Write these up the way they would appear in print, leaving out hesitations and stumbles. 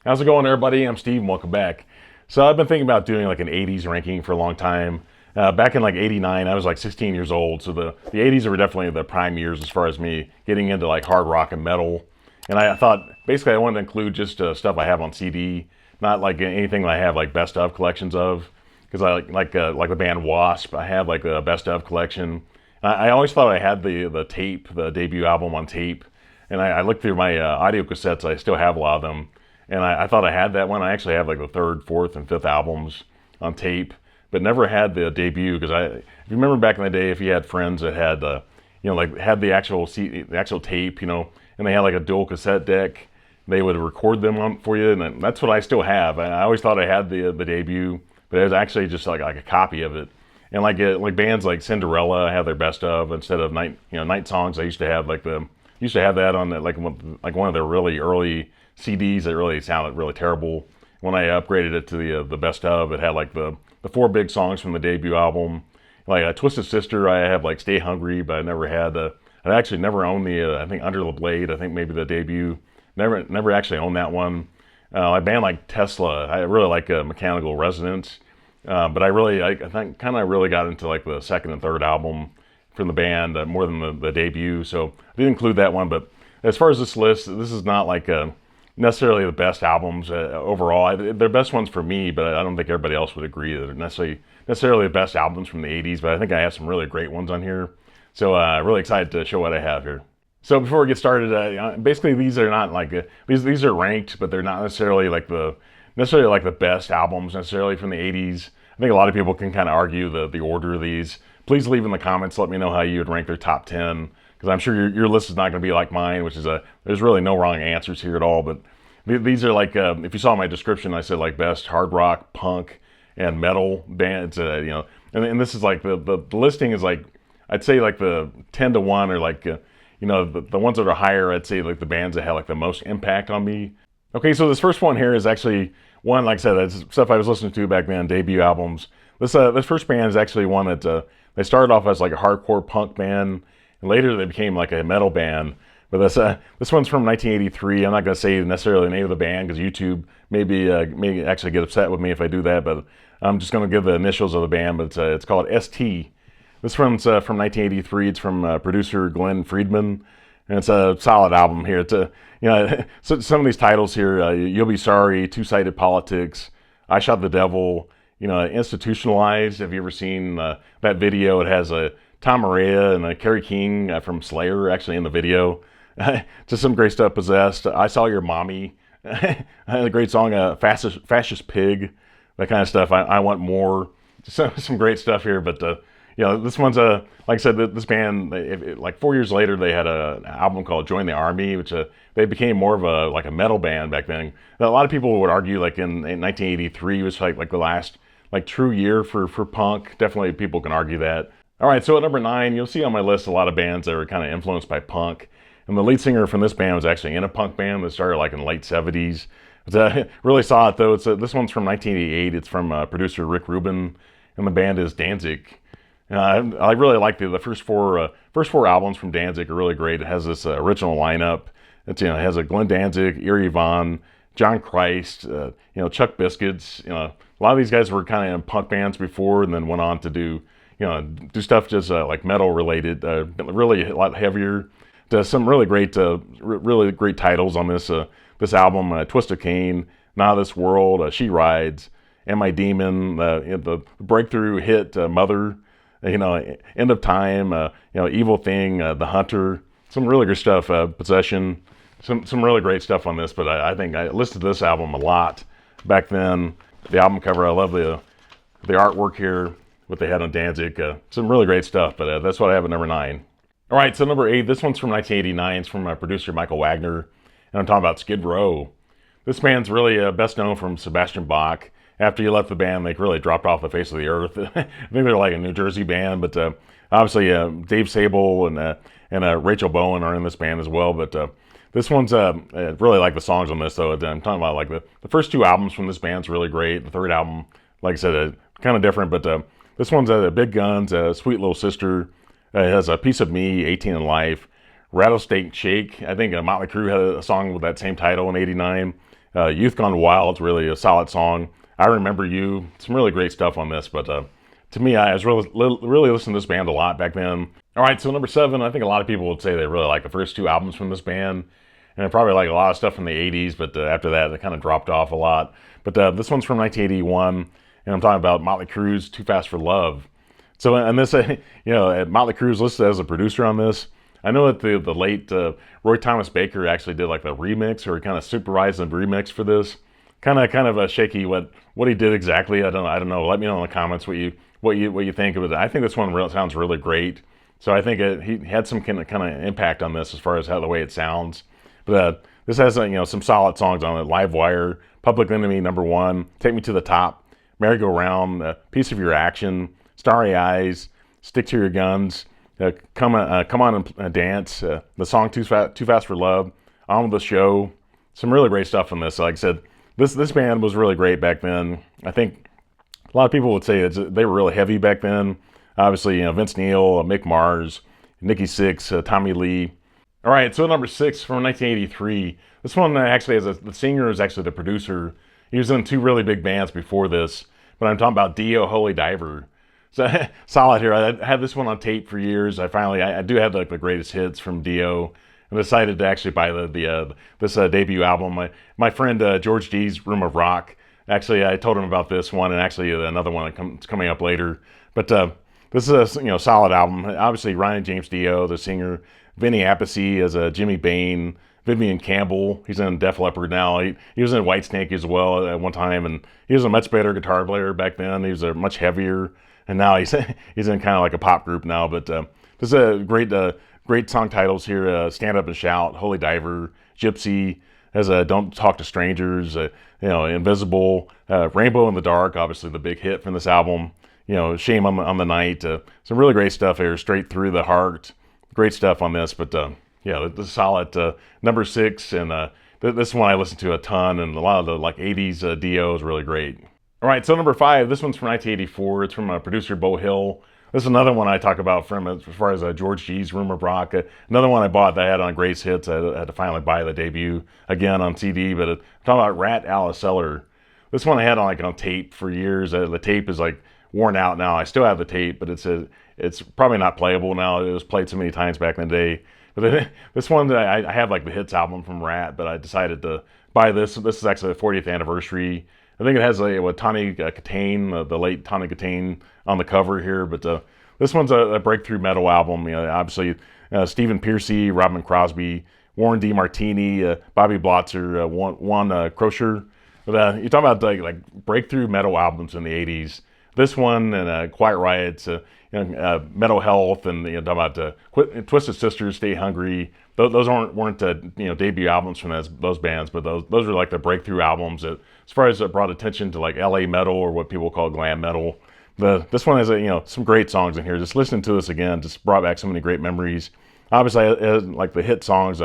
How's it going, everybody? I'm Steve, and welcome back. So I've been thinking about doing like an 80s ranking for a long time. Back in like 89, I was like 16 years old, so the 80s were definitely the prime years as far as me getting into like hard rock and metal. And I thought basically I wanted to include just stuff I have on CD, not like anything that I have like best of collections of, because I like the band Wasp. I have like a best of collection. I always thought I had the tape, the debut album on tape, and I looked through my audio cassettes. I still have a lot of them, and I thought I had that one. I actually have like the third, fourth, and fifth albums on tape, but never had the debut because if you remember back in the day, if you had friends that had like had the actual tape, and they had like a dual cassette deck, they would record them for you, and that's what I still have. And I always thought I had the debut, but it was actually just like a copy of it. And like bands like Cinderella have their best of instead of night songs. I used to have that on like one of their really early CDs that really sounded really terrible. When I upgraded it to the best of, it had like the four big songs from the debut album. Like Twisted Sister, I have like Stay Hungry, but I never had I actually never owned the I think Under the Blade. I think maybe the debut. Never actually owned that one. A band like Tesla, I really like Mechanical Resonance. But I think kind of really got into like the second and third album from the band more than the debut. So I didn't include that one. But as far as this list, this is not like necessarily the best albums overall. They're best ones for me, but I don't think everybody else would agree that they're necessarily the best albums from the 80s. But I think I have some really great ones on here. So really excited to show what I have here. So before we get started, basically these are not like these are ranked, but they're not necessarily like the best albums necessarily from the 80s. I think a lot of people can kind of argue the order of these. Please leave in the comments, let me know how you would rank their top 10, because I'm sure your list is not going to be like mine, which is there's really no wrong answers here at all. But these are like, if you saw my description, I said like best hard rock, punk, and metal bands, and this is like the listing is like, I'd say like the 10 to 1 or like, the ones that are higher, I'd say like the bands that had like the most impact on me. Okay, so this first one here is actually one, like I said, that's stuff I was listening to back then, debut albums. This first band is actually one that they started off as like a hardcore punk band, and later they became like a metal band. But this one's from 1983. I'm not going to say necessarily the name of the band because YouTube maybe actually get upset with me if I do that. But I'm just going to give the initials of the band. But it's called ST. This one's from 1983. It's from producer Glenn Friedman, and it's a solid album here. It's so some of these titles here: "You'll Be Sorry," "Two-Sided Politics," "I Shot the Devil," "Institutionalized." Have you ever seen that video? It has Tom Araya and Kerry King from Slayer actually in the video. Just some great stuff. "Possessed," "I Saw Your Mommy," a great song, "Fascist Pig," that kind of stuff. I Want More. Some great stuff here, but this one's like I said, this band, like 4 years later, they had an album called "Join the Army," which they became more of a metal band back then. Now, a lot of people would argue like in 1983 was like the last like true year for punk. Definitely people can argue that. All right, so at number 9, you'll see on my list a lot of bands that were kind of influenced by punk. And the lead singer from this band was actually in a punk band that started like in the late 70s. Really saw it though. This one's from 1988. It's from producer Rick Rubin, and the band is Danzig. I really like the first four albums from Danzig are really great. It has this original lineup. It has a Glenn Danzig, Eerie Von, John Christ, Chuck Biscuits. A lot of these guys were kind of in punk bands before, and then went on to do stuff just like metal related, really a lot heavier. Some really great titles on this album: "Twist of Cain," "Now This World," "She Rides," "Am I Demon," the breakthrough hit "Mother." End of Time, Evil Thing, The Hunter, some really good stuff, Possession, some really great stuff on this. But I think I listened to this album a lot back then. The album cover, I love the artwork here, what they had on Danzig, some really great stuff. But that's what I have at number 9. All right, so number 8, this one's from 1989. It's from producer Michael Wagner, and I'm talking about Skid Row. This band's really best known from Sebastian Bach. After he left the band, they really dropped off the face of the earth. I think they're like a New Jersey band, but obviously Dave Sable and Rachel Bowen are in this band as well. But this one's I really like the songs on this though. I'm talking about like the first 2 albums from this band's really great. The third album, like I said, kind of different, but this one's Big Guns, Sweet Little Sister. It has A Piece of Me, 18 in Life, Rattlesnake Shake. I think Motley Crue had a song with that same title in '89. Youth Gone Wild is really a solid song. I Remember You, some really great stuff on this. But to me, I was really listening to this band a lot back then. All right, so number 7, I think a lot of people would say they really like the first 2 albums from this band. And I probably like a lot of stuff from the 80s, but after that, it kind of dropped off a lot. But this one's from 1981, and I'm talking about Motley Crue's Too Fast for Love. So, and this, Motley Crue's listed as a producer on this. I know that the late Roy Thomas Baker actually did like the remix, or kind of supervised the remix for this. Kind of a shaky what he did exactly. I don't know. Let me know in the comments what you think of it. I think this one sounds really great. So I think he had some kind of impact on this as far as how the way it sounds. But this has some solid songs on it: Live Wire, Public Enemy #1, Take Me to the Top, Merry Go Round, Piece of Your Action, Starry Eyes, Stick to Your Guns, Come On and Dance, the song Too Fast for Love, On with the Show. Some really great stuff on this. Like I said, this band was really great back then. I think a lot of people would say they were really heavy back then. Obviously, Vince Neil, Mick Mars, Nikki Sixx, Tommy Lee. All right, so number 6 from 1983. This one actually the singer is actually the producer. He was in 2 really big bands before this, but I'm talking about Dio, Holy Diver. So solid here. I had this one on tape for years. I do have like the greatest hits from Dio, and decided to actually buy this debut album. My friend George D's Room of Rock. Actually, I told him about this one, and actually another one that's coming up later. But this is a solid album. Obviously, Ryan James Dio, the singer. Vinny Appice as Jimmy Bain, Vivian Campbell. He's in Def Leppard now. He was in Whitesnake as well at one time, and he was a much better guitar player back then. He was much heavier, and now he's in kind of like a pop group now. But this is a great song titles here: Stand Up and Shout, Holy Diver, Gypsy, has Don't Talk to Strangers, Invisible, Rainbow in the Dark, obviously the big hit from this album. Shame on the Night. Some really great stuff here, Straight Through the Heart. Great stuff on this, but this is solid. Number 6, and this one I listened to a ton, and a lot of the 80s Dio is really great. All right, so number 5, this one's from 1984. It's from producer Beau Hill. This is another one I talk about from as far as George G's Room of Rock. Another one I bought that I had on Greatest Hits. I had to finally buy the debut again on CD, but I'm talking about Rat Alice Cellar. This one I had on tape for years. The tape is worn out now. I still have the tape, but it's probably not playable now. It was played so many times back in the day. But this one, I have the hits album from Rat, but I decided to buy this. This is actually the 40th anniversary. I think it has Tawny Katane, the late Tawny Katane, on the cover here. But this one's a breakthrough metal album. Obviously Stephen Pearcy, Robin Crosby, Warren DeMartini, Bobby Blotzer, Juan Crosher. But you're talking about breakthrough metal albums in the 80s. This one and Quiet Riot's Mental Health, and talking about Twisted Sisters, Stay Hungry. Those weren't debut albums from those bands, but those were the breakthrough albums that, as far as it brought attention to LA metal, or what people call glam metal. This one has some great songs in here. Just listening to this again just brought back so many great memories. Obviously, it has, the hit songs,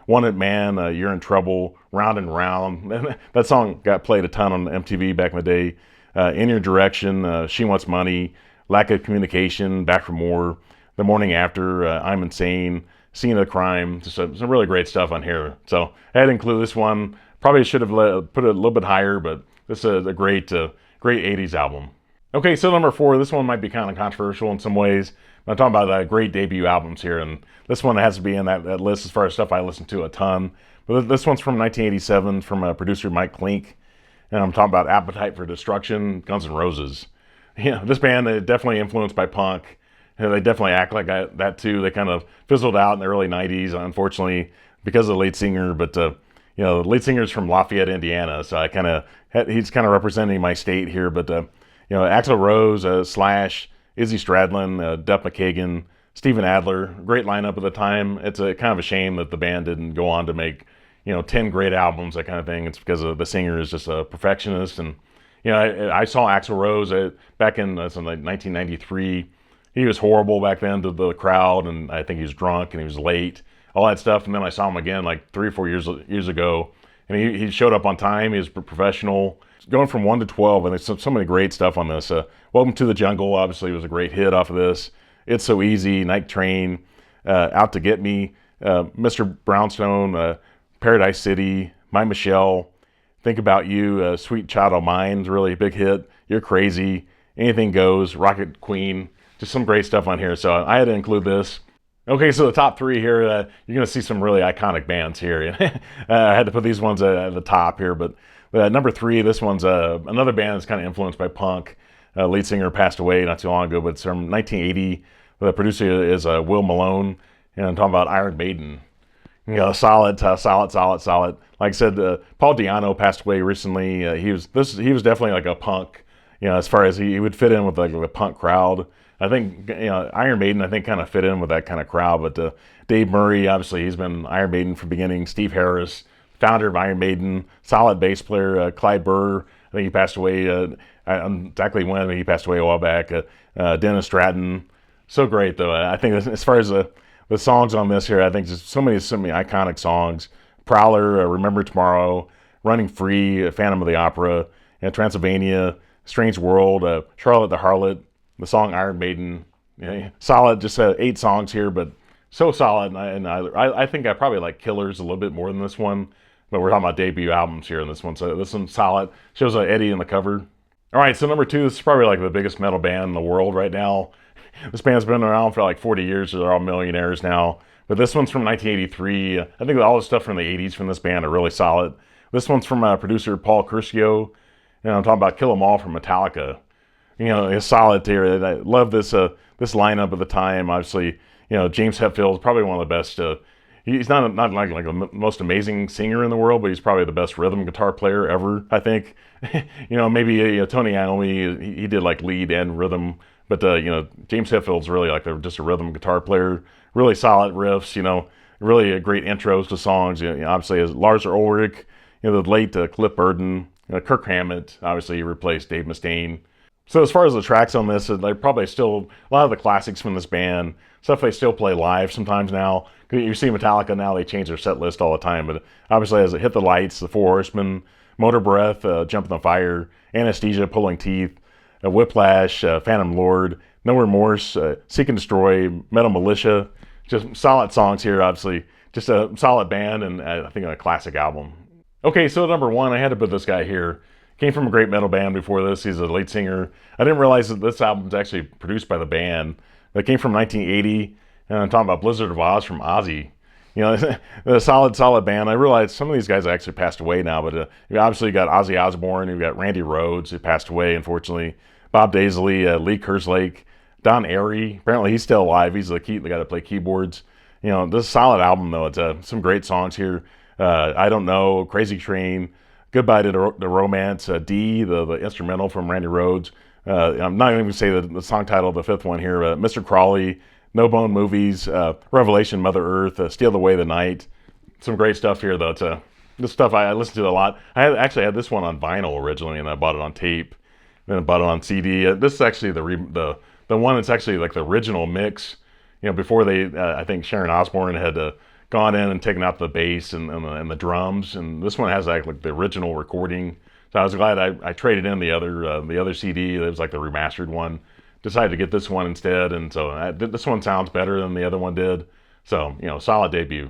Wanted Man, You're in Trouble, Round and Round. That song got played a ton on MTV back in the day. In Your Direction, She Wants Money, Lack of Communication, Back for More, The Morning After, I'm Insane, Scene of the Crime. Just some really great stuff on here. So I had to include this one. Probably should have put it a little bit higher, but this is a great 80s album. Okay, so number 4, this one might be kind of controversial in some ways. I'm talking about great debut albums here, and this one has to be in that list as far as stuff I listen to a ton. But this one's from 1987 from producer Mike Klink, and I'm talking about Appetite for Destruction, Guns N' Roses. This band is definitely influenced by punk. They definitely act like that too. They kind of fizzled out in the early 90s, unfortunately, because of the lead singer. But the lead singer's from Lafayette, Indiana, so he's kind of representing my state here. But Axl Rose, Slash, Izzy Stradlin, Duff McKagan, Steven Adler, great lineup at the time. It's a kind of a shame that the band didn't go on to make 10 great albums, that kind of thing. It's because the singer is just a perfectionist. And I saw Axl Rose back in 1993. He was horrible back then to the crowd, and I think he was drunk and he was late, all that stuff. And then I saw him again 3 or 4 years ago, and he showed up on time. He was professional. Going from 1 to 12, and there's so many great stuff on this. Welcome to the Jungle, obviously, was a great hit off of this. It's So Easy, Night Train, Out to Get Me, Mr. Brownstone, Paradise City, My Michelle, Think About You, Sweet Child of Mine's really a big hit. You're Crazy, Anything Goes, Rocket Queen, just some great stuff on here. So I had to include this. Okay, so the top three here, you're going to see some really iconic bands here. I had to put these ones at the top here, but number three, this one's another band that's kind of influenced by punk. Lead singer passed away not too long ago, but it's from 1980. The producer is Will Malone, and I'm talking about Iron Maiden. You know, solid. Like I said, Paul Di'Anno passed away recently. He was definitely like a punk. You know, as far as he would fit in with like the punk crowd. I think Iron Maiden, I think, kind of fit in with that kind of crowd. But Dave Murray, obviously, he's been Iron Maiden from the beginning. Steve Harris, founder of Iron Maiden, solid bass player. Clyde Burr, I think he passed away. Exactly when, but he passed away a while back. Dennis Stratton, so great though. I think as far as the songs on this here, I think there's so many iconic songs. Prowler, Remember Tomorrow, Running Free, Phantom of the Opera, Transylvania, Strange World, Charlotte the Harlot, the song Iron Maiden. Solid, just 8 songs here, but so solid. And I think I probably like Killers a little bit more than this one, but we're talking about debut albums here in this one. So this one's solid. Shows Eddie in the cover. All right, so number 2, this is probably like the biggest metal band in the world right now. This band's been around for like 40 years, so they're all millionaires now. But this one's from 1983. I think all the stuff from the 80s from this band are really solid. This one's from producer Paul Curcio, and I'm talking about Kill 'Em All from Metallica. It's solid here. I love this lineup at the time. Obviously, James Hetfield is probably one of the best. He's not like the most amazing singer in the world, but he's probably the best rhythm guitar player ever, I think. Maybe Tony Iommi, he did like lead and rhythm, but James Hetfield's really like just a rhythm guitar player. Really solid riffs, really great intros to songs. Obviously, as Lars Ulrich, the late Cliff Burton, Kirk Hammett, obviously he replaced Dave Mustaine. So as far as the tracks on this, they're probably still a lot of the classics from this band, stuff they still play live sometimes now. You see Metallica now, they change their set list all the time, but obviously as it Hit the Lights, The Four Horsemen, Motor Breath, Jump in the Fire, Anesthesia, Pulling Teeth, Whiplash, Phantom Lord, No Remorse, Seek and Destroy, Metal Militia, just solid songs here, obviously. Just a solid band, and I think a classic album. Okay, so number 1, I had to put this guy here. Came from a great metal band before this. He's a lead singer. I didn't realize that this album's actually produced by the band. It came from 1980, and I'm talking about Blizzard of Oz from Ozzy. A solid band. I realized some of these guys actually passed away now, but obviously you got Ozzy Osbourne, you've got Randy Rhoads, who passed away, unfortunately. Bob Daisley, Lee Kerslake, Don Airey. Apparently he's still alive. He's the guy that play keyboards. This is a solid album, though. It's some great songs here. I Don't Know, Crazy Train, Goodbye to the Romance, D, the instrumental from Randy Rhoads. I'm not even going to say the song title, the 5th one here, Mr. Crawley, No Bone Movies, Revelation, Mother Earth, Steal Away the Night. Some great stuff here, though. This stuff I listened to a lot. I actually had this one on vinyl originally, and I bought it on tape. Then I bought it on CD. This is actually the one that's actually like the original mix. Before they, I think Sharon Osbourne had gone in and taken out the bass and the drums, and this one has like the original recording. So I was glad I traded in the other CD. That was like the remastered one. Decided to get this one instead, and so this one sounds better than the other one did. So solid debut.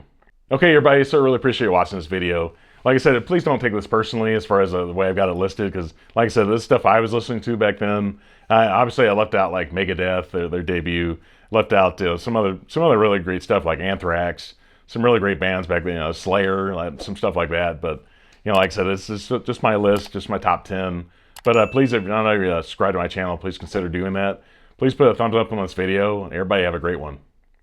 Okay, everybody, so I really appreciate you watching this video. Like I said, please don't take this personally as far as the way I've got it listed, because like I said, this stuff I was listening to back then. Obviously, I left out like Megadeth, their debut. Left out some other really great stuff like Anthrax. Some really great bands back then, Slayer, some stuff like that. But like I said, this is just my list, just my top 10. But please, if you're not already subscribed to my channel, please consider doing that. Please put a thumbs up on this video, and everybody have a great one.